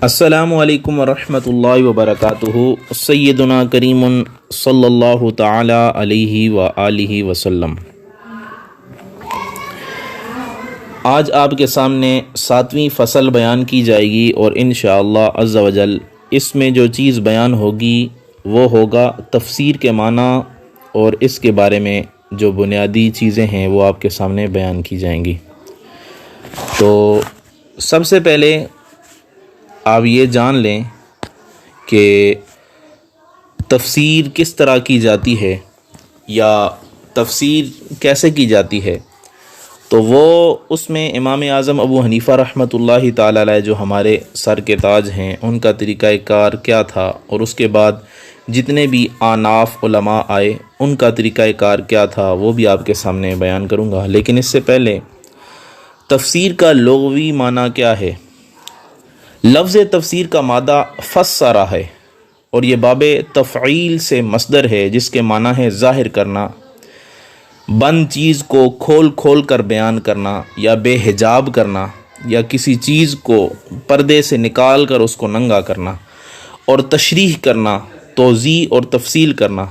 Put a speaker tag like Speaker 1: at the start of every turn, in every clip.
Speaker 1: السلام علیکم ورحمۃ اللہ وبرکاتہ۔ سیدنا کریم صلی اللہ تعالی علیہ وآلہ وسلم۔ آج آپ کے سامنے 7ویں فصل بیان کی جائے گی اور انشاءاللہ عز و جل اس میں جو چیز بیان ہوگی وہ ہوگا تفسیر کے معنی، اور اس کے بارے میں جو بنیادی چیزیں ہیں وہ آپ کے سامنے بیان کی جائیں گی۔ تو سب سے پہلے آپ یہ جان لیں کہ تفسیر کس طرح کی جاتی ہے یا تفسیر کیسے کی جاتی ہے، تو وہ اس میں امام اعظم ابو حنیفہ رحمۃ اللہ تعالی علیہ جو ہمارے سر کے تاج ہیں ان کا طریقہ کار کیا تھا، اور اس کے بعد جتنے بھی اعناف علماء آئے ان کا طریقہ کار کیا تھا، وہ بھی آپ کے سامنے بیان کروں گا۔ لیکن اس سے پہلے تفسیر کا لغوی معنی کیا ہے؟ لفظ تفسیر کا مادہ فسرہ ہے، اور یہ باب تفعیل سے مصدر ہے جس کے معنی ہے ظاہر کرنا، بند چیز کو کھول کھول کر بیان کرنا یا بے حجاب کرنا، یا کسی چیز کو پردے سے نکال کر اس کو ننگا کرنا، اور تشریح کرنا، توضیح اور تفصیل کرنا،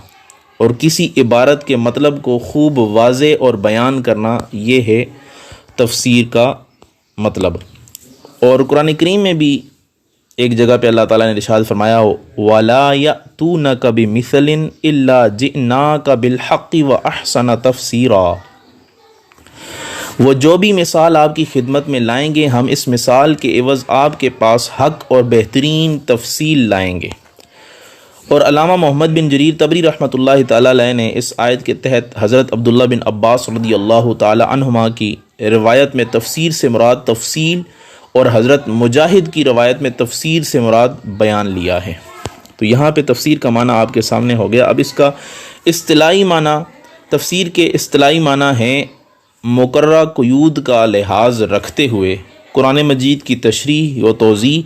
Speaker 1: اور کسی عبارت کے مطلب کو خوب واضح اور بیان کرنا، یہ ہے تفسیر کا مطلب۔ اور قرآن کریم میں بھی ایک جگہ پہ اللہ تعالیٰ نے ارشاد فرمایا ہو وَلَا يَأْتُونَكَ بِمِثْلٍ إِلَّا جِئْنَاكَ بِالْحَقِّ وَأَحْسَنَ تَفْسِيرًا۔ وہ جو بھی مثال آپ کی خدمت میں لائیں گے ہم اس مثال کے عوض آپ کے پاس حق اور بہترین تفصیل لائیں گے۔ اور علامہ محمد بن جریر طبری رحمۃ اللہ تعالیٰ علیہ نے اس آیت کے تحت حضرت عبداللہ بن عباس رضی اللہ تعالیٰ عنہما کی روایت میں تفسیر سے مراد تفصیل، اور حضرت مجاہد کی روایت میں تفسیر سے مراد بیان لیا ہے۔ تو یہاں پہ تفسیر کا معنی آپ کے سامنے ہو گیا۔ اب اس کا اصطلاحی معنی، تفسیر کے اصطلاحی معنی ہے مقررہ قیود کا لحاظ رکھتے ہوئے قرآن مجید کی تشریح و توضیح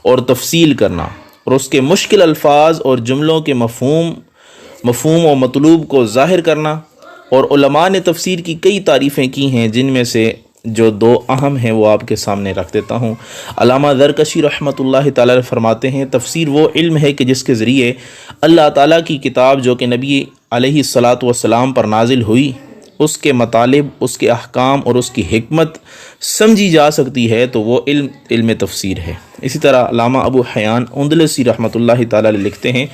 Speaker 1: اور تفصیل کرنا، اور اس کے مشکل الفاظ اور جملوں کے مفہوم و مطلوب کو ظاہر کرنا۔ اور علماء نے تفسیر کی کئی تعریفیں کی ہیں، جن میں سے جو دو اہم ہیں وہ آپ کے سامنے رکھ دیتا ہوں۔ علامہ زرکشی رحمۃ اللہ تعالی فرماتے ہیں تفسیر وہ علم ہے کہ جس کے ذریعے اللہ تعالیٰ کی کتاب جو کہ نبی علیہ الصلاۃ والسلام پر نازل ہوئی، اس کے مطالب، اس کے احکام اور اس کی حکمت سمجھی جا سکتی ہے، تو وہ علم تفسیر ہے۔ اسی طرح علامہ ابو حیان اندلسی رحمۃ اللہ تعالی لکھتے ہیں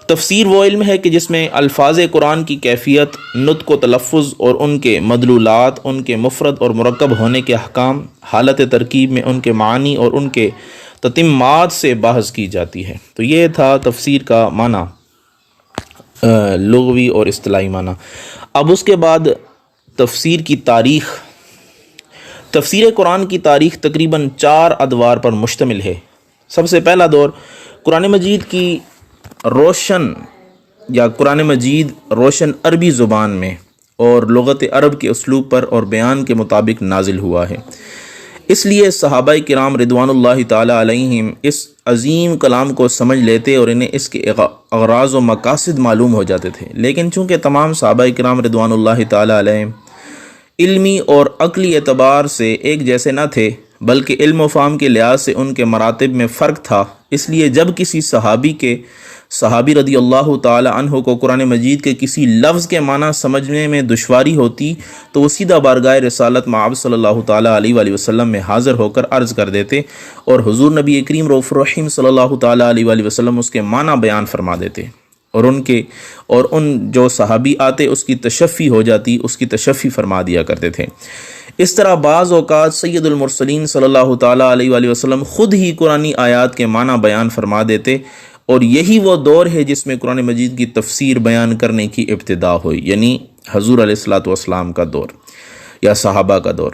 Speaker 1: تفسیر وہ علم ہے کہ جس میں الفاظ قرآن کی کیفیت، نطق و تلفظ اور ان کے مدلولات، ان کے مفرد اور مرکب ہونے کے احکام، حالت ترکیب میں ان کے معنی اور ان کے تتمات سے بحث کی جاتی ہے۔ تو یہ تھا تفسیر کا معنی، لغوی اور اصطلاحی معنی۔ اب اس کے بعد تفسیر کی تاریخ۔ تفسیر قرآن کی تاریخ تقریباً 4 ادوار پر مشتمل ہے۔ سب سے پہلا دور قرآن مجید کی روشن یا قرآن مجید روشن عربی زبان میں اور لغت عرب کے اسلوب پر اور بیان کے مطابق نازل ہوا ہے، اس لیے صحابہ کرام رضوان اللہ تعالی علیہم اس عظیم کلام کو سمجھ لیتے اور انہیں اس کے اغراض و مقاصد معلوم ہو جاتے تھے۔ لیکن چونکہ تمام صحابہ کرام رضوان اللہ تعالی علیہم علمی اور عقلی اعتبار سے ایک جیسے نہ تھے، بلکہ علم و فہم کے لحاظ سے ان کے مراتب میں فرق تھا، اس لیے جب کسی صحابی رضی اللہ تعالی عنہ کو قرآن مجید کے کسی لفظ کے معنی سمجھنے میں دشواری ہوتی تو وہ سیدھا بارگاہ رسالت مآب صلی اللہ تعالی علیہ وآلہ وسلم میں حاضر ہو کر عرض کر دیتے، اور حضور نبی کریم رؤوف الرحیم صلی اللہ تعالی علیہ وآلہ وسلم اس کے معنی بیان فرما دیتے، اور ان جو صحابی آتے اس کی تشفی ہو جاتی، اس کی تشفی فرما دیا کرتے تھے۔ اس طرح بعض اوقات سید المرسلین صلی اللہ تعالی علیہ وآلہ وسلم خود ہی قرآنی آیات کے معنی بیان فرما دیتے، اور یہی وہ دور ہے جس میں قرآن مجید کی تفسیر بیان کرنے کی ابتدا ہوئی، یعنی حضور علیہ الصلاۃ والسلام کا دور یا صحابہ کا دور۔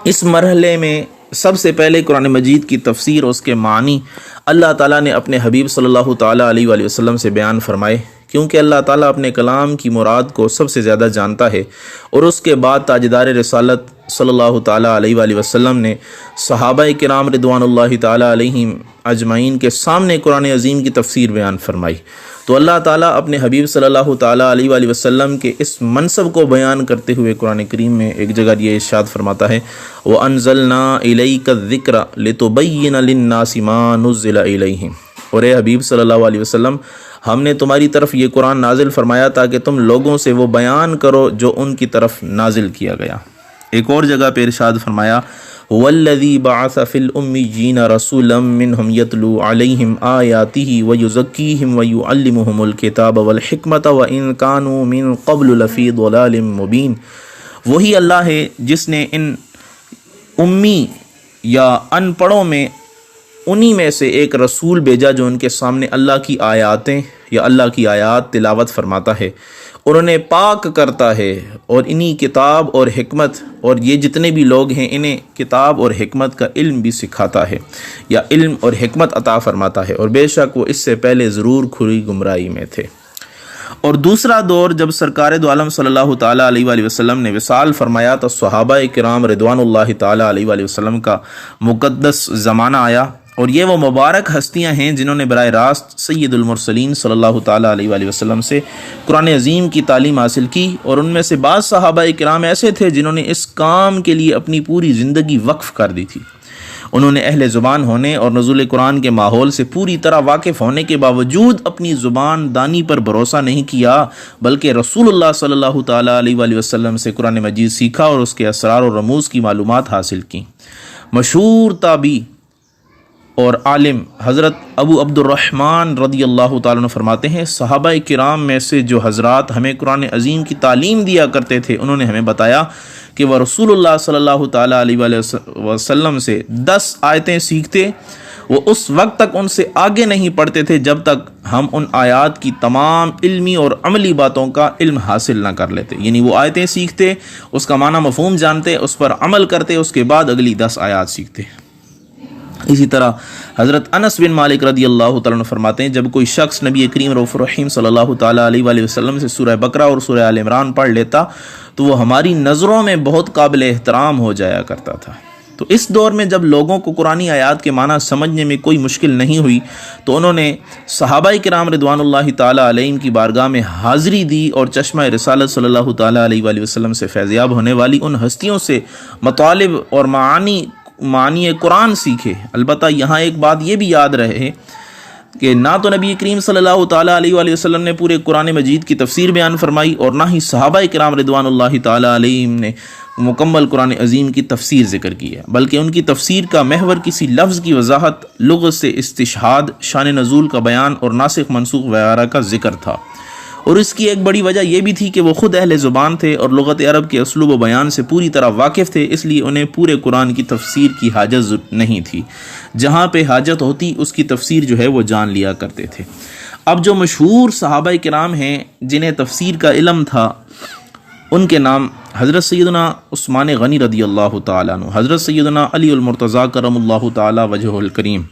Speaker 1: اس مرحلے میں سب سے پہلے قرآن مجید کی تفسیر، اس کے معنی اللہ تعالیٰ نے اپنے حبیب صلی اللہ تعالیٰ علیہ وآلہ وسلم سے بیان فرمائے، کیونکہ اللہ تعالیٰ اپنے کلام کی مراد کو سب سے زیادہ جانتا ہے، اور اس کے بعد تاجدار رسالت صلی اللہ تعالیٰ علیہ وآلہ وسلم نے صحابہ کرام رضوان اللہ تعالیٰ علیہم اجمعین کے سامنے قرآن عظیم کی تفسیر بیان فرمائی، تو اللہ تعالیٰ اپنے حبیب صلی اللہ تعالیٰ علیہ وآلہ وسلم کے اس منصب کو بیان کرتے ہوئے قرآن کریم میں ایک جگہ یہ ارشاد فرماتا ہے وَأَنزَلْنَا إِلَيْكَ الذِّكْرَ لِتُبَيِّنَ لِلنَّاسِ مَا نُزِّلَ إِلَيْهِمْ، اور اے حبیب صلی اللہ علیہ وسلم ہم نے تمہاری طرف یہ قرآن نازل فرمایا تاکہ تم لوگوں سے وہ بیان کرو جو ان کی طرف نازل کیا گیا۔ ایک اور جگہ پہ ارشاد فرمایا وَالَّذِي بَعَثَ فِي الْأُمِّيِّينَ رَسُولًا مِّنْهُمْ يَتْلُو عَلَيْهِمْ آيَاتِهِ وَيُزَكِّيهِمْ وَيُعَلِّمُهُمُ الْكِتَابَ وَالْحِكْمَةَ وَإِن كَانُوا مِن قَبْلُ لَفِي ضَلَالٍ مُّبِينٍ، وہی اللہ ہے جس نے ان امی یا ان پڑھوں میں انہی میں سے ایک رسول بھیجا جو ان کے سامنے اللہ کی آیاتیں یا اللہ کی آیات تلاوت فرماتا ہے اور انہیں پاک کرتا ہے، اور انہی کتاب اور حکمت اور یہ جتنے بھی لوگ ہیں انہیں کتاب اور حکمت کا علم بھی سکھاتا ہے یا علم اور حکمت عطا فرماتا ہے، اور بے شک وہ اس سے پہلے ضرور کھلی گمراہی میں تھے۔ اور دوسرا دور جب سرکار دو عالم صلی اللہ تعالیٰ علیہ وآلہ وسلم نے وصال فرمایا تو صحابہ کرام رضوان اللہ تعالیٰ علیہ وآلہ وسلم کا مقدس زمانہ آیا، اور یہ وہ مبارک ہستیاں ہیں جنہوں نے براہ راست سید المرسلین صلی اللہ تعالیٰ علیہ وآلہ وسلم سے قرآن عظیم کی تعلیم حاصل کی، اور ان میں سے بعض صحابہ کرام ایسے تھے جنہوں نے اس کام کے لیے اپنی پوری زندگی وقف کر دی تھی۔ انہوں نے اہل زبان ہونے اور نزول قرآن کے ماحول سے پوری طرح واقف ہونے کے باوجود اپنی زبان دانی پر بھروسہ نہیں کیا، بلکہ رسول اللہ صلی اللہ تعالیٰ علیہ وآلہ وسلم سے قرآن مجید سیکھا اور اس کے اسرار و رموز کی معلومات حاصل کی۔ مشہور تابعی اور عالم حضرت ابو عبد الرحمن رضی اللہ تعالیٰ عنہ فرماتے ہیں صحابہ کرام میں سے جو حضرات ہمیں قرآن عظیم کی تعلیم دیا کرتے تھے انہوں نے ہمیں بتایا کہ وہ رسول اللہ صلی اللہ تعالیٰ علیہ وآلہ وسلم سے 10 آیتیں سیکھتے، وہ اس وقت تک ان سے آگے نہیں پڑھتے تھے جب تک ہم ان آیات کی تمام علمی اور عملی باتوں کا علم حاصل نہ کر لیتے، یعنی وہ آیتیں سیکھتے، اس کا معنی مفہوم جانتے، اس پر عمل کرتے، اس کے بعد اگلی 10 آیات سیکھتے۔ اسی طرح حضرت انس بن مالک رضی اللہ تعالیٰ عنہ فرماتے ہیں جب کوئی شخص نبی کریم رؤوف الرحیم صلی اللہ تعالیٰ علیہ وآلہ وسلم سے سورہ بقرہ اور سورہ آل عمران پڑھ لیتا تو وہ ہماری نظروں میں بہت قابل احترام ہو جایا کرتا تھا۔ تو اس دور میں جب لوگوں کو قرآنی آیات کے معنی سمجھنے میں کوئی مشکل نہیں ہوئی تو انہوں نے صحابہ کرام رضوان اللہ تعالیٰ علیہم کی بارگاہ میں حاضری دی اور چشمہ رسالت صلی اللہ تعالیٰ علیہ وآلہ وسلم سے فیضیاب ہونے والی ان ہستیوں سے مطالب اور معانی قرآن سیکھے۔ البتہ یہاں ایک بات یہ بھی یاد رہے کہ نہ تو نبی کریم صلی اللہ تعالیٰ علیہ وآلہ وسلم نے پورے قرآن مجید کی تفسیر بیان فرمائی، اور نہ ہی صحابہ کرام رضوان اللہ تعالیٰ علیہم نے مکمل قرآن عظیم کی تفسیر ذکر کی ہے، بلکہ ان کی تفسیر کا محور کسی لفظ کی وضاحت، لغت سے استشہاد، شان نزول کا بیان اور ناسخ منسوخ وغیرہ کا ذکر تھا۔ اور اس کی ایک بڑی وجہ یہ بھی تھی کہ وہ خود اہل زبان تھے اور لغت عرب کے اسلوب و بیان سے پوری طرح واقف تھے، اس لیے انہیں پورے قرآن کی تفسیر کی حاجت نہیں تھی، جہاں پہ حاجت ہوتی اس کی تفسیر جو ہے وہ جان لیا کرتے تھے۔ اب جو مشہور صحابہ کرام ہیں جنہیں تفسیر کا علم تھا ان کے نام حضرت سیدنا عثمان غنی رضی اللہ تعالیٰ عنہ، حضرت سیدنا علی المرتضیٰ کرم اللہ تعالیٰ وجہہ الکریم،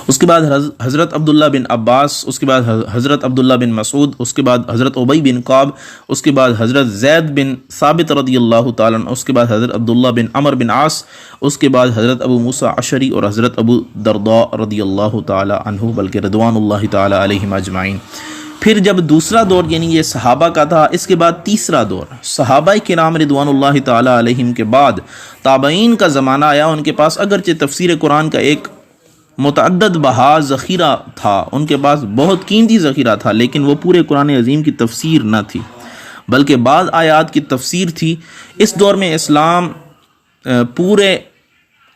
Speaker 1: اس کے بعد حضرت عبداللہ بن عباس، اس کے بعد حضرت عبداللہ بن مسعود، اس کے بعد حضرت ابی بن کعب، اس کے بعد حضرت زید بن ثابت رضی اللہ تعالیٰ عنہ، اس کے بعد حضرت عبداللہ بن عمر بن عاص، اس کے بعد حضرت ابو موسیٰ عشری اور حضرت ابو درداء رضی اللہ تعالیٰ عنہ، بلکہ رضوان اللہ تعالیٰ علیہم اجمعین۔ پھر جب دوسرا دور یعنی یہ صحابہ کا تھا، اس کے بعد تیسرا دور صحابہ کرام رضوان اللہ تعالیٰ علیہم کے بعد تابعین کا زمانہ آیا۔ ان کے پاس اگرچہ تفسیر قرآن کا ایک متعدد بہا ذخیرہ تھا، ان کے پاس بہت قیمتی ذخیرہ تھا، لیکن وہ پورے قرآن عظیم کی تفسیر نہ تھی، بلکہ بعض آیات کی تفسیر تھی۔ اس دور میں اسلام پورے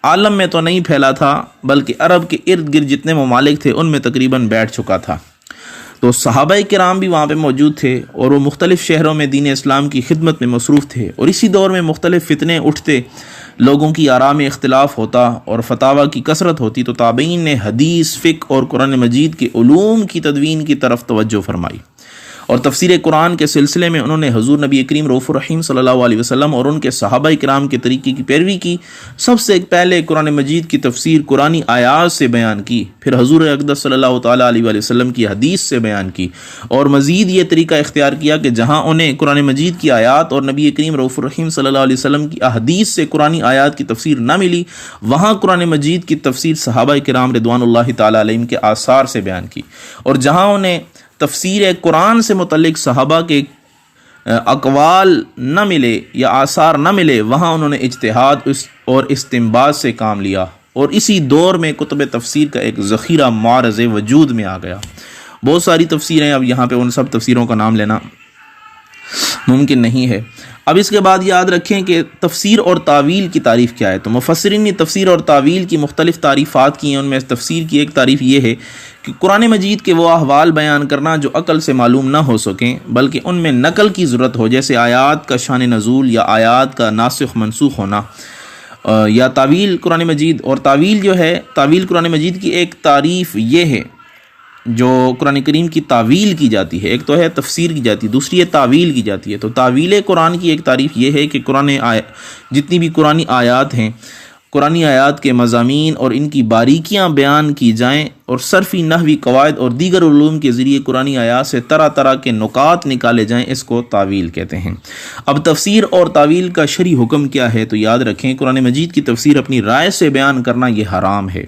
Speaker 1: عالم میں تو نہیں پھیلا تھا، بلکہ عرب کے ارد گرد جتنے ممالک تھے ان میں تقریباً بیٹھ چکا تھا۔ تو صحابہ کرام بھی وہاں پہ موجود تھے اور وہ مختلف شہروں میں دین اسلام کی خدمت میں مصروف تھے، اور اسی دور میں مختلف فتنے اٹھتے، لوگوں کی آراء میں اختلاف ہوتا اور فتاویٰ کی کثرت ہوتی، تو تابعین نے حدیث، فقہ اور قرآن مجید کے علوم کی تدوین کی طرف توجہ فرمائی، اور تفسیر قرآن کے سلسلے میں انہوں نے حضور نبی کریم رؤوف الرحیم صلی اللہ علیہ وسلم اور ان کے صحابہ کرام کے طریقے کی پیروی کی۔ سب سے پہلے قرآن مجید کی تفسیر قرآنی آیات سے بیان کی، پھر حضور اقدس صلی اللہ تعالیٰ علیہ وآلہ وسلم کی حدیث سے بیان کی، اور مزید یہ طریقہ اختیار کیا کہ جہاں انہیں قرآن مجید کی آیات اور نبی کریم رؤوف الرحیم صلی اللہ علیہ وسلم کی احادیث سے قرآنی آیات کی تفسیر نہ ملی، وہاں قرآن مجید کی تفسیر صحابہ کرام رضوان اللہ تعالیٰ علیہم کے آثار سے بیان کی، اور جہاں انہیں تفسیر قرآن سے متعلق صحابہ کے اقوال نہ ملے یا آثار نہ ملے، وہاں انہوں نے اجتہاد اور استنباط سے کام لیا، اور اسی دور میں کتب تفسیر کا ایک ذخیرہ معرض وجود میں آ گیا۔ بہت ساری تفسیریں، اب یہاں پہ ان سب تفسیروں کا نام لینا ممکن نہیں ہے۔ اب اس کے بعد یاد رکھیں کہ تفسیر اور تعویل کی تعریف کیا ہے۔ تو مفسرین نے تفسیر اور تعویل کی مختلف تعریفات کی ہیں۔ ان میں تفسیر کی ایک تعریف یہ ہے کہ قرآن مجید کے وہ احوال بیان کرنا جو عقل سے معلوم نہ ہو سکیں، بلکہ ان میں نقل کی ضرورت ہو، جیسے آیات کا شان نزول یا آیات کا ناسخ منسوخ ہونا، یا تعویل قرآن مجید۔ اور تعویل جو ہے، تعویل قرآن مجید کی ایک تعریف یہ ہے جو قرآن کریم کی تعویل کی جاتی ہے، ایک تو ہے تفسیر کی جاتی ہے، دوسری ہے تعویل کی جاتی ہے۔ تو تعویل قرآن کی ایک تعریف یہ ہے کہ جتنی بھی قرآنی آیات ہیں، قرآنی آیات کے مضامین اور ان کی باریکیاں بیان کی جائیں، اور صرفی نحوی قواعد اور دیگر علوم کے ذریعے قرآنی آیات سے طرح طرح کے نکات نکالے جائیں، اس کو تعویل کہتے ہیں۔ اب تفسیر اور تعویل کا شرعی حکم کیا ہے؟ تو یاد رکھیں، قرآن مجید کی تفسیر اپنی رائے سے بیان کرنا یہ حرام ہے،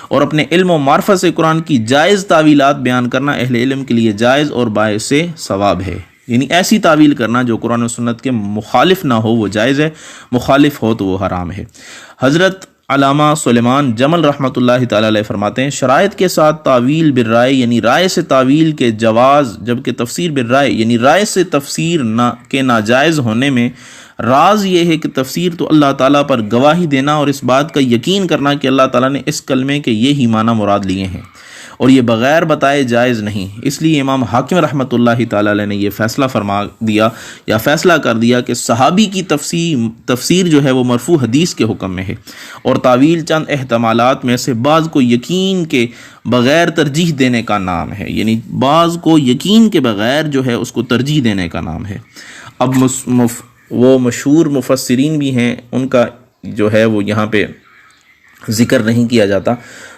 Speaker 1: اور اپنے علم و معرفت سے قرآن کی جائز تعویلات بیان کرنا اہل علم کے لیے جائز اور باعث ثواب ہے۔ یعنی ایسی تعویل کرنا جو قرآن و سنت کے مخالف نہ ہو وہ جائز ہے، مخالف ہو تو وہ حرام ہے۔ حضرت علامہ سلیمان جمل رحمۃ اللہ تعالی علیہ فرماتے ہیں، شرائط کے ساتھ تعویل بالرائے یعنی رائے سے تعویل کے جواز، جبکہ تفسیر بالرائے یعنی رائے سے تفسیر کے ناجائز ہونے میں راز یہ ہے کہ تفسیر تو اللہ تعالیٰ پر گواہی دینا اور اس بات کا یقین کرنا کہ اللہ تعالیٰ نے اس کلمے کے یہی معنی مراد لیے ہیں، اور یہ بغیر بتائے جائز نہیں۔ اس لیے امام حاکم رحمۃ اللہ تعالی علیہ نے یہ فیصلہ فرما دیا یا فیصلہ کر دیا کہ صحابی کی تفسیر جو ہے وہ مرفوع حدیث کے حکم میں ہے، اور تعویل چند احتمالات میں سے بعض کو یقین کے بغیر ترجیح دینے کا نام ہے، یعنی بعض کو یقین کے بغیر جو ہے اس کو ترجیح دینے کا نام ہے۔ اب وہ مشہور مفسرین بھی ہیں، ان کا جو ہے وہ یہاں پہ ذکر نہیں کیا جاتا،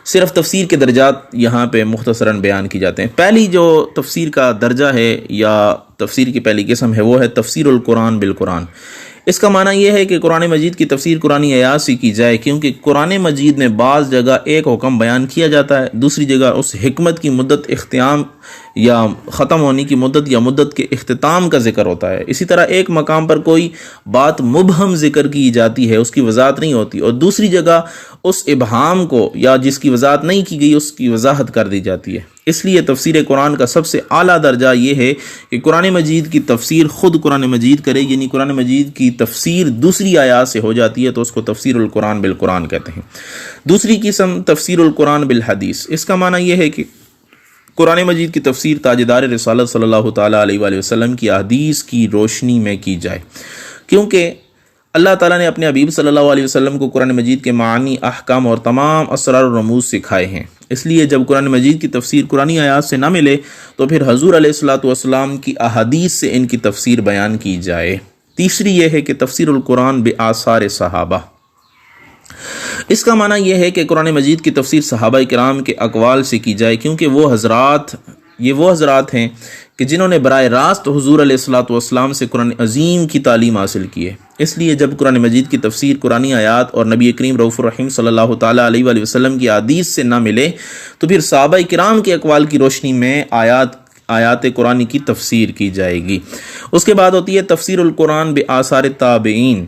Speaker 1: صرف تفسیر کے درجات یہاں پہ مختصراً بیان کی جاتے ہیں۔ پہلی جو تفسیر کا درجہ ہے یا تفسیر کی پہلی قسم ہے وہ ہے تفسیر القرآن بالقرآن۔ اس کا معنی یہ ہے کہ قرآن مجید کی تفسیر قرآنی آیات سے کی جائے، کیونکہ قرآن مجید میں بعض جگہ ایک حکم بیان کیا جاتا ہے، دوسری جگہ اس حکمت کی مدت اختتام یا ختم ہونے کی مدت یا مدت کے اختتام کا ذکر ہوتا ہے۔ اسی طرح ایک مقام پر کوئی بات مبہم ذکر کی جاتی ہے، اس کی وضاحت نہیں ہوتی، اور دوسری جگہ اس ابہام کو یا جس کی وضاحت نہیں کی گئی اس کی وضاحت کر دی جاتی ہے۔ اس لیے تفسیر قرآن کا سب سے اعلیٰ درجہ یہ ہے کہ قرآن مجید کی تفسیر خود قرآن مجید کرے، یعنی قرآن مجید کی تفسیر دوسری آیات سے ہو جاتی ہے تو اس کو تفسیر القرآن بالقرآن کہتے ہیں۔ دوسری قسم تفسیر القرآن بالحدیث، اس کا معنی یہ ہے کہ قرآن مجید کی تفسیر تاجدار رسالت صلی اللہ تعالیٰ علیہ وآلہ وسلم کی احادیث کی روشنی میں کی جائے، کیونکہ اللہ تعالیٰ نے اپنے حبیب صلی اللہ علیہ وسلم کو قرآن مجید کے معنی، احکام اور تمام اسرار و رموز سکھائے ہیں۔ اس لیے جب قرآن مجید کی تفسیر قرآنی آیات سے نہ ملے تو پھر حضور علیہ الصلوۃ والسلام کی احادیث سے ان کی تفسیر بیان کی جائے۔ تیسری یہ ہے کہ تفسیر القرآن بآثار صحابہ، اس کا معنی یہ ہے کہ قرآن مجید کی تفسیر صحابہ کرام کے اقوال سے کی جائے، کیونکہ وہ حضرات ہیں کہ جنہوں نے براہ راست حضور علیہ الصلوۃ والسلام سے قرآن عظیم کی تعلیم حاصل کی ہے۔ اس لیے جب قرآن مجید کی تفسیر قرآنی آیات اور نبی کریم رؤوف الرحیم صلی اللہ تعالیٰ علیہ وآلہ وسلم کی احادیث سے نہ ملے تو پھر صحابہ کرام کے اقوال کی روشنی میں آیات قرآن کی تفسیر کی جائے گی۔ اس کے بعد ہوتی ہے تفسیر القرآن بآثار تابعین۔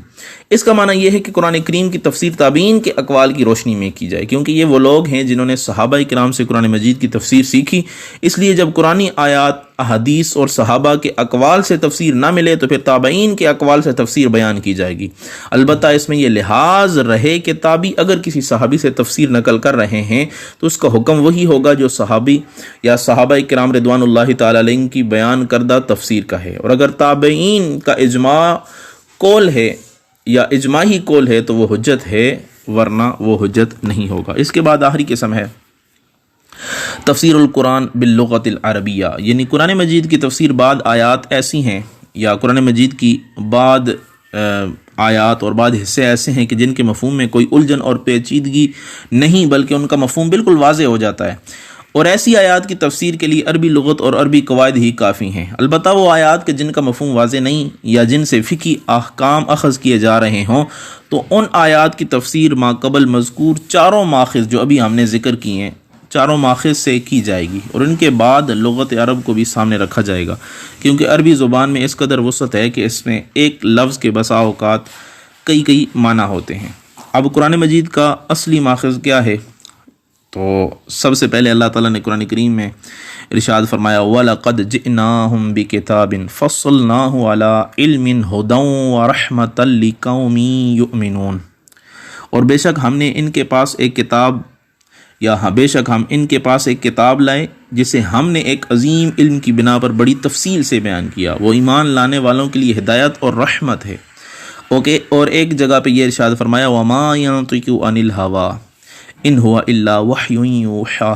Speaker 1: اس کا معنی یہ ہے کہ قرآن کریم کی تفسیر تابعین کے اقوال کی روشنی میں کی جائے، کیونکہ یہ وہ لوگ ہیں جنہوں نے صحابہ کرام سے قرآن مجید کی تفسیر سیکھی۔ اس لیے جب قرآنی آیات، احادیث اور صحابہ کے اقوال سے تفسیر نہ ملے تو پھر تابعین کے اقوال سے تفسیر بیان کی جائے گی۔ البتہ اس میں یہ لحاظ رہے کہ تابعی اگر کسی صحابی سے تفسیر نقل کر رہے ہیں تو اس کا حکم وہی ہوگا جو صحابی یا صحابہ کرام رضوان اللہ تعالی علیہم کی بیان کردہ تفسیر کا ہے، اور اگر تابعین کا اجماع قول ہے یا اجماعی قول ہے تو وہ حجت ہے، ورنہ وہ حجت نہیں ہوگا۔ اس کے بعد آخری قسم ہے تفسیر القرآن باللغت العربیہ، یعنی قرآن مجید کی تفسیر بعد آیات ایسی ہیں یا قرآن مجید کی بعد آیات اور بعد حصے ایسے ہیں کہ جن کے مفہوم میں کوئی الجھن اور پیچیدگی نہیں، بلکہ ان کا مفہوم بالکل واضح ہو جاتا ہے، اور ایسی آیات کی تفسیر کے لیے عربی لغت اور عربی قواعد ہی کافی ہیں۔ البتہ وہ آیات کے جن کا مفہوم واضح نہیں یا جن سے فقہی احکام اخذ کیے جا رہے ہوں، تو ان آیات کی تفسیر ما قبل مذکور چاروں ماخذ جو ابھی ہم نے ذکر کیے ہیں، چاروں ماخذ سے کی جائے گی، اور ان کے بعد لغت عرب کو بھی سامنے رکھا جائے گا، کیونکہ عربی زبان میں اس قدر وسعت ہے کہ اس میں ایک لفظ کے بسا اوقات کئی معنی ہوتے ہیں۔ اب قرآن مجید کا اصلی ماخذ کیا ہے؟ تو سب سے پہلے اللہ تعالیٰ نے قرآن کریم میں ارشاد فرمایا وَلَقَدْ جِئْنَاهُمْ بِكِتَابٍ فَصَّلْنَاهُ عَلَىٰ عِلْمٍ هُدًى وَرَحْمَةً لِقَوْمٍ يُؤْمِنُونَ، اور بے شک ہم نے ان کے پاس ایک کتاب بے شک ہم ان کے پاس ایک کتاب لائے جسے ہم نے ایک عظیم علم کی بنا پر بڑی تفصیل سے بیان کیا، وہ ایمان لانے والوں کے لیے ہدایت اور رحمت ہے۔ اور ایک جگہ پہ یہ ارشاد فرمایا وَمَا يَنطِقُ عَنِ الْهَوَىٰ إِنْ هُوَ إِلَّا وَحْيٌ يُوحَىٰ،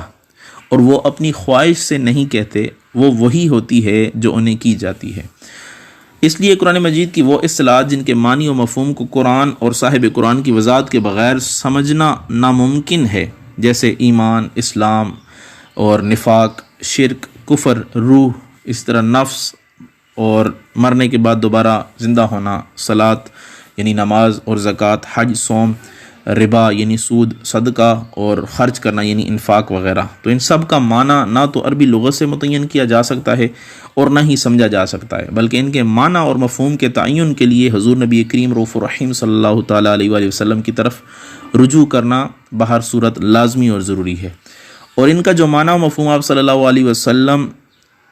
Speaker 1: اور وہ اپنی خواہش سے نہیں کہتے، وہ وہی ہوتی ہے جو انہیں کی جاتی ہے۔ اس لیے قرآن مجید کی وہ اصطلاحات جن کے معنی و مفہوم کو قرآن اور صاحب قرآن کی وضاحت کے بغیر سمجھنا ناممکن ہے، جیسے ایمان، اسلام اور نفاق، شرک، کفر، روح، اس طرح نفس اور مرنے کے بعد دوبارہ زندہ ہونا، صلاۃ یعنی نماز اور زکوٰۃ، حج، صوم، ربا یعنی سود، صدقہ اور خرچ کرنا یعنی انفاق وغیرہ، تو ان سب کا معنی نہ تو عربی لغت سے متعین کیا جا سکتا ہے اور نہ ہی سمجھا جا سکتا ہے، بلکہ ان کے معنی اور مفہوم کے تعین کے لیے حضور نبی کریم رؤوف الرحیم صلی اللہ تعالیٰ علیہ وآلہ وسلم کی طرف رجوع کرنا بہر صورت لازمی اور ضروری ہے، اور ان کا جو معنی و مفہوم آپ صلی اللہ علیہ وسلم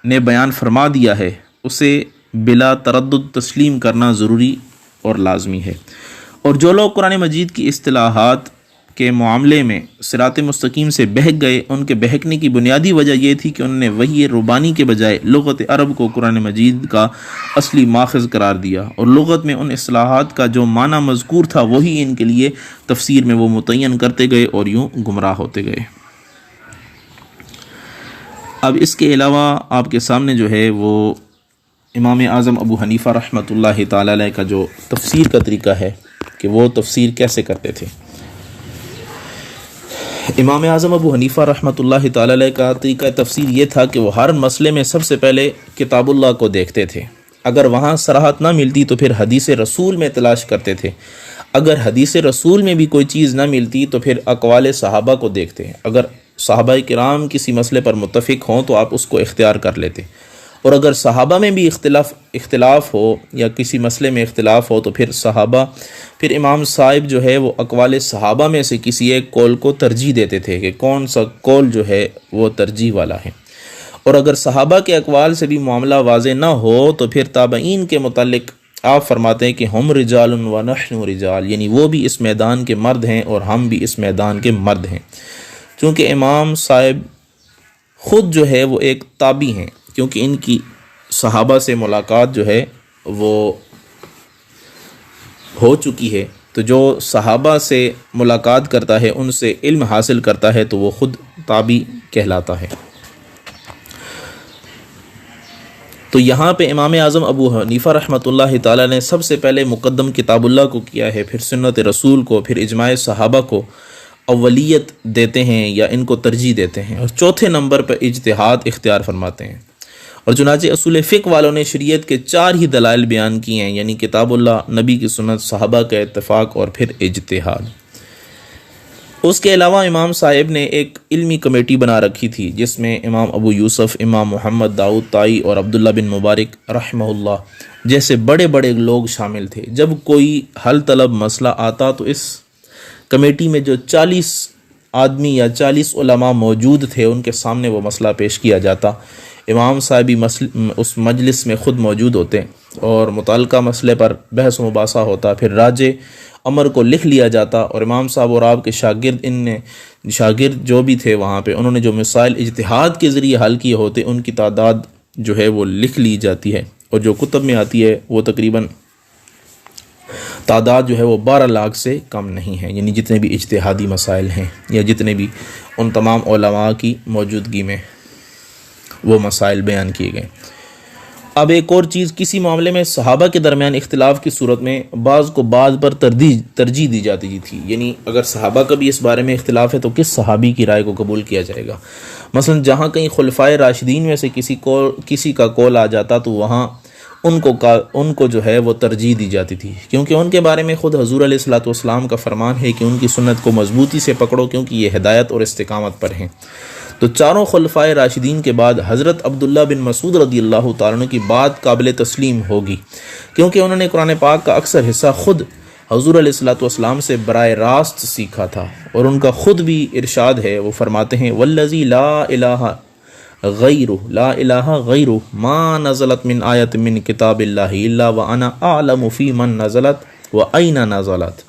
Speaker 1: نے بیان فرما دیا ہے اسے بلا تردد تسلیم کرنا ضروری اور لازمی ہے۔ اور جو لوگ قرآن مجید کی اصطلاحات کے معاملے میں صراط مستقیم سے بہک گئے، ان کے بہکنے کی بنیادی وجہ یہ تھی کہ انہوں نے وحی ربانی کے بجائے لغت عرب کو قرآن مجید کا اصلی ماخذ قرار دیا، اور لغت میں ان اصطلاحات کا جو معنی مذکور تھا وہی ان کے لیے تفسیر میں وہ متعین کرتے گئے اور یوں گمراہ ہوتے گئے۔ اب اس کے علاوہ آپ کے سامنے جو ہے وہ امام اعظم ابو حنیفہ رحمۃ اللہ تعالی علیہ کا جو تفسیر کا طریقہ ہے کہ وہ تفسیر کیسے کرتے تھے۔ امام اعظم ابو حنیفہ رحمۃ اللہ تعالی علیہ کا طریقہ تفسیر یہ تھا کہ وہ ہر مسئلے میں سب سے پہلے کتاب اللہ کو دیکھتے تھے، اگر وہاں صراحت نہ ملتی تو پھر حدیث رسول میں تلاش کرتے تھے، اگر حدیث رسول میں بھی کوئی چیز نہ ملتی تو پھر اقوال صحابہ کو دیکھتے ہیں، اگر صحابہ کرام کسی مسئلے پر متفق ہوں تو آپ اس کو اختیار کر لیتے، اور اگر صحابہ میں بھی اختلاف ہو یا کسی مسئلے میں اختلاف ہو تو پھر امام صاحب جو ہے وہ اقوال صحابہ میں سے کسی ایک قول کو ترجیح دیتے تھے کہ کون سا قول جو ہے وہ ترجیح والا ہے، اور اگر صحابہ کے اقوال سے بھی معاملہ واضح نہ ہو تو پھر تابعین کے متعلق آپ فرماتے ہیں کہ ہم رجال و نحن رجال، یعنی وہ بھی اس میدان کے مرد ہیں اور ہم بھی اس میدان کے مرد ہیں، چونکہ امام صاحب خود جو ہے وہ ایک تابعی ہیں، کیونکہ ان کی صحابہ سے ملاقات جو ہے وہ ہو چکی ہے، تو جو صحابہ سے ملاقات کرتا ہے، ان سے علم حاصل کرتا ہے، تو وہ خود تابعی کہلاتا ہے۔ تو یہاں پہ امام اعظم ابو حنیفہ رحمۃ اللہ تعالیٰ نے سب سے پہلے مقدم کتاب اللہ کو کیا ہے، پھر سنت رسول کو، پھر اجماع صحابہ کو اولیت دیتے ہیں یا ان کو ترجیح دیتے ہیں، اور چوتھے نمبر پر اجتہاد اختیار فرماتے ہیں، اور چنانچہ اصول فقہ والوں نے شریعت کے 4 ہی دلائل بیان کیے ہیں، یعنی کتاب اللہ، نبی کی سنت، صحابہ کا اتفاق اور پھر اجتہاد۔ اس کے علاوہ امام صاحب نے ایک علمی کمیٹی بنا رکھی تھی جس میں امام ابو یوسف، امام محمد داؤد طائی اور عبداللہ بن مبارک رحمہ اللہ جیسے بڑے بڑے لوگ شامل تھے۔ جب کوئی حل طلب مسئلہ آتا تو اس کمیٹی میں جو 40 آدمی یا 40 علماء موجود تھے ان کے سامنے وہ مسئلہ پیش کیا جاتا، امام صاحب اس مجلس میں خود موجود ہوتے اور متعلقہ مسئلے پر بحث و مباحثہ ہوتا، پھر راجے امر کو لکھ لیا جاتا، اور امام صاحب اور آپ کے شاگرد جو بھی تھے وہاں پہ انہوں نے جو مسائل اجتہاد کے ذریعے حل کیے ہوتے ان کی تعداد جو ہے وہ لکھ لی جاتی ہے، اور جو کتب میں آتی ہے وہ تعداد جو ہے وہ 12 لاکھ سے کم نہیں ہے، یعنی جتنے بھی اجتہادی مسائل ہیں یا جتنے بھی ان تمام علماء کی موجودگی میں وہ مسائل بیان کیے گئے۔ اب ایک اور چیز، کسی معاملے میں صحابہ کے درمیان اختلاف کی صورت میں بعض کو بعض پر ترجیح دی جاتی تھی، یعنی اگر صحابہ کا بھی اس بارے میں اختلاف ہے تو کس صحابی کی رائے کو قبول کیا جائے گا۔ مثلا جہاں کہیں خلفائے راشدین میں سے کسی کا قول آ جاتا تو وہاں ان کو جو ہے وہ ترجیح دی جاتی تھی، کیونکہ ان کے بارے میں خود حضور علیہ الصلوۃ والسلام کا فرمان ہے کہ ان کی سنت کو مضبوطی سے پکڑو کیونکہ یہ ہدایت اور استقامت پر ہیں۔ تو چاروں خلفائے راشدین کے بعد حضرت عبداللہ بن مسعود رضی اللہ تعالیٰ عنہ کی بات قابل تسلیم ہوگی، کیونکہ انہوں نے قرآن پاک کا اکثر حصہ خود حضور علیہ الصلوۃ والسلام سے براہ راست سیکھا تھا، اور ان کا خود بھی ارشاد ہے، وہ فرماتے ہیں والذی لا الہ غیرہ ما نزلت من آیت من کتاب اللہ الا وانا اعلم فی من نزلت وأین نزلت،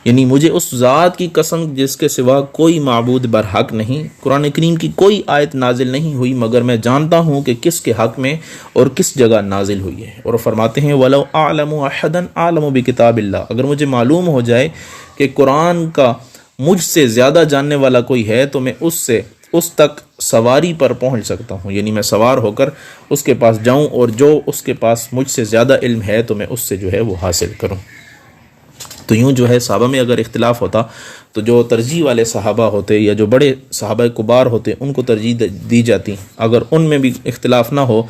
Speaker 1: یعنی مجھے اس ذات کی قسم جس کے سوا کوئی معبود برحق نہیں، قرآن کریم کی کوئی آیت نازل نہیں ہوئی مگر میں جانتا ہوں کہ کس کے حق میں اور کس جگہ نازل ہوئی ہے۔ اور فرماتے ہیں وَلَوْ أَعْلَمُ أَحَدًا أَعْلَمُ بِكِتَابِ اللَّهِ، اگر مجھے معلوم ہو جائے کہ قرآن کا مجھ سے زیادہ جاننے والا کوئی ہے تو میں اس تک سواری پر پہنچ سکتا ہوں، یعنی میں سوار ہو کر اس کے پاس جاؤں اور جو اس کے پاس مجھ سے زیادہ علم ہے تو میں اس سے جو ہے وہ حاصل کروں۔ تو یوں جو ہے صحابہ میں اگر اختلاف ہوتا تو جو ترجیح والے صحابہ ہوتے یا جو بڑے صحابہ کبار ہوتے ان کو ترجیح دی جاتی، اگر ان میں بھی اختلاف نہ ہو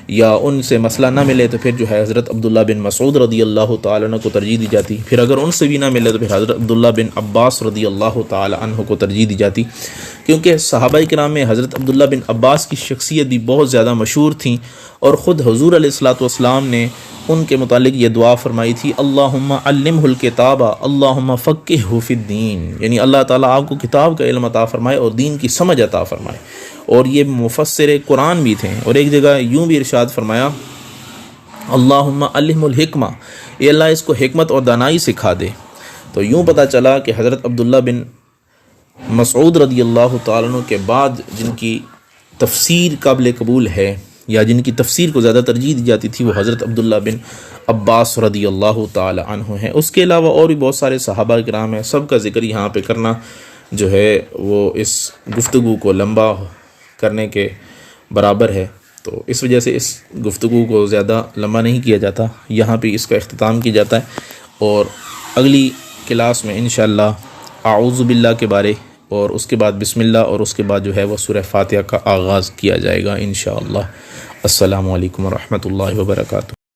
Speaker 1: یا ان سے مسئلہ نہ ملے تو پھر جو ہے حضرت عبداللہ بن مسعود رضی اللہ تعالیٰ عنہ کو ترجیح دی جاتی، پھر اگر ان سے بھی نہ ملے تو پھر حضرت عبداللہ بن عباس رضی اللہ تعالیٰ عنہ کو ترجیح دی جاتی، کیونکہ صحابہ کرام میں حضرت عبداللہ بن عباس کی شخصیت بھی بہت زیادہ مشہور تھیں، اور خود حضور علیہ الصلوۃ والسلام نے ان کے متعلق یہ دعا فرمائی تھی اللہم علمہ الکتاب اللہم فقہہ فی الدین، یعنی اللہ تعالیٰ آپ کو کتاب کا علم عطا فرمائے اور دین کی سمجھ عطا فرمائے۔ اور یہ مفسر قرآن بھی تھے، اور ایک جگہ یوں بھی ارشاد فرمایا اللہم علمہ الحکمہ، اے اللہ اس کو حکمت اور دانائی سکھا دے۔ تو یوں پتہ چلا کہ حضرت عبداللہ بن مسعود رضی اللہ تعالیٰ عنہ کے بعد جن کی تفسیر قابل قبول ہے یا جن کی تفسیر کو زیادہ ترجیح دی جاتی تھی وہ حضرت عبداللہ بن عباس رضی اللہ تعالی عنہ ہیں۔ اس کے علاوہ اور بھی بہت سارے صحابہ کرام ہیں، سب کا ذکر یہاں پہ کرنا جو ہے وہ اس گفتگو کو لمبا کرنے کے برابر ہے، تو اس وجہ سے اس گفتگو کو زیادہ لمبا نہیں کیا جاتا، یہاں پہ اس کا اختتام کیا جاتا ہے، اور اگلی کلاس میں انشاءاللہ اعوذ باللہ کے بارے اور اس کے بعد بسم اللہ اور اس کے بعد جو ہے وہ سورہ فاتحہ کا آغاز کیا جائے گا انشاءاللہ۔ السلام علیکم ورحمۃ اللہ وبرکاتہ۔